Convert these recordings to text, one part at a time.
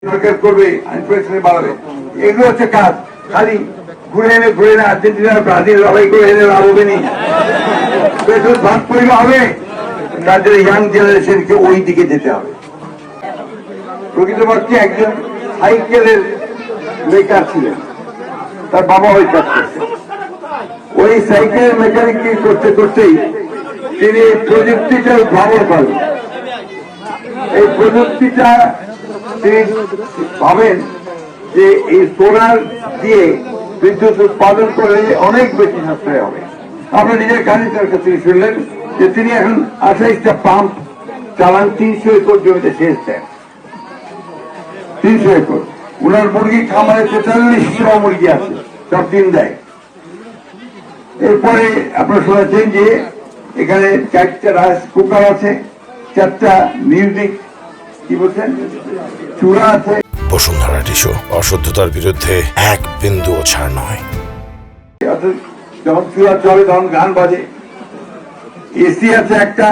সরকার করবে, ইনফ্লেশনে বাড়াবে, এগুলো হচ্ছে কাজ। খালি ঘুরে এনে আর্জেন্টিনা ব্রাজিল লড়াই করে এনে লাভ হবে নি, পেট্রোল ভাগ পরিবার হবে। তার জন্য ইয়াং জেনারেশনকে ওই দিকে যেতে হবে। প্রকৃতপক্ষে একজন সাইকেলের মেকার ছিলেন, তার বাবা ওই কাজ করতেন। ওই সাইকেলের মেকানিক করতে করতেই তিনি প্রযুক্তিটা উদ্ভাবন করেন। এই প্রযুক্তিটা তিনি ভাবেন যে এই সোলার দিয়ে বিদ্যুৎ উৎপাদন করে অনেক বেশি সাশ্রয় হবে। আমরা নিজের কাজে তার কাছে শুনলেন যে তিনি এখন 28টা পাম্প চালান, 300 একর জমিতে সেচ দেন। 300 একর। উনার মুরগি খামারে 4300 মুরগি আছে, সব দিন দেয়। এরপরে আপনারা শুনেছেন যে এখানে 4টা রাইস কুকার আছে, 4টা মিউজিক কি বলছেন চূড়া আছে। বসুন্ধরা টিস্যু অশুদ্ধতার বিরুদ্ধে এক বিন্দুও ছাড় নয়। যখন চূড়া চলে তখন গান বাজে। এসি আছে, একটা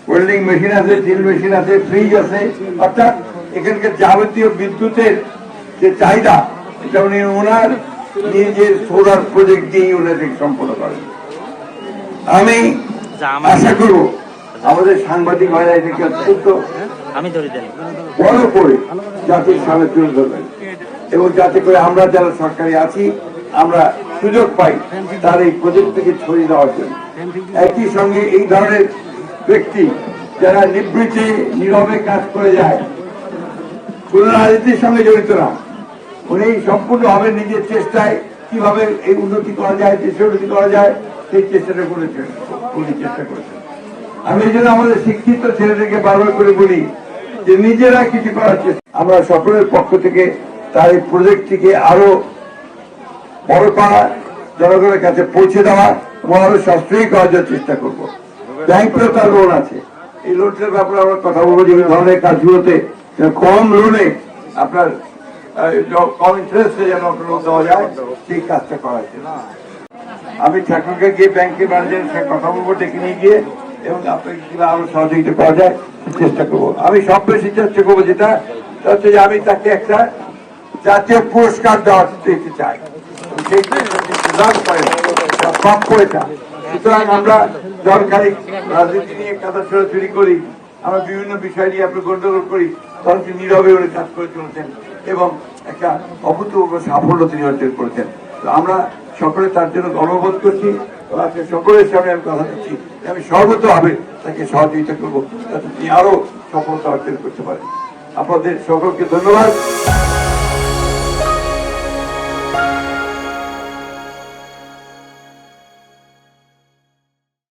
ওয়েল্ডিং মেশিন আছে, ড্রিল মেশিন আছে, ফ্রিজ আছে। অর্থাৎ এখানকার যাবতীয় বিদ্যুতের যে চাহিদা এটা উনি ওনার নিজের সোলার প্রজেক্ট দিয়ে ওনাদের সম্পন্ন করেন। আমি আশা করব আমাদের সাংবাদিক ভাইরা এটাকে অত্যন্ত বড় করে জাতির সামনে তুলে ধরবেন, এবং যাতে করে আমরা যারা সরকারি আছি আমরা সুযোগ পাই তার এই প্রজেক্ট থেকে ছড়িয়ে দেওয়ার জন্য। একই সঙ্গে এই ধরনের ব্যক্তি যারা নিবৃত্তি নীরবে কাজ করে যায়, কোন রাজনীতির সঙ্গে জড়িত না, উনি সম্পূর্ণভাবে নিজের চেষ্টায় কিভাবে এই উন্নতি করা যায়, দেশের উন্নতি করা যায় সেই চেষ্টাটা করেছেন, উনি চেষ্টা করেছেন। আমি এই জন্য আমাদের শিক্ষিত ছেলেদেরকে বারবার করে বলি যে নিজেরা কিছু করার চেষ্টা। আমরা সকলের পক্ষ থেকে তার এই প্রজেক্টটিকে আরো বড় করা, জনগণের কাছে পৌঁছে দেওয়া এবং আরো সাশ্রয়ী করার জন্য চেষ্টা করবো। ব্যাংকেও তার লোন আছে, এই লোনটার ব্যাপারে আমরা কথা বলবো যে এই ধরনের কাজগুলোতে কম লোনে আপনার কম ইন্টারেস্টে যেন লোন দেওয়া যায় সেই কাজটা করা হয়েছে। আমি ঠাকুরকে গিয়ে ব্যাংকের ম্যানেজারের সাথে কথা বলবো, ডেকে নিয়ে গিয়ে, এবং আপনাকে কিভাবে আরো সহযোগিতা করা যায় চেষ্টা করবো। আমি সব বেশি চেষ্টা করবো যেটা হচ্ছে যে আমি তাকে একটা জাতীয় পুরস্কার দেওয়া দিতে চাই। সুতরাং আমরা দরকারি রাজনীতি নিয়ে কাদা ছড়াছড়ি করি, আমরা বিভিন্ন বিষয় নিয়ে আপনি গন্ডগোল করি, তখন তিনি নীরবে উনি কাজ করে চলেছেন এবং একটা অভূতপূর্ব সাফল্য তিনি অর্জন করেছেন। তো আমরা সকলে তার জন্য গর্ববোধ করছি। আজকে সকলের সামনে আমি কথা দিচ্ছি, আমি সর্বতভাবে তাকে সহযোগিতা করবো যাতে তিনি আরো সফলতা অর্জন করতে পারেন। আপনাদের সকলকে ধন্যবাদ।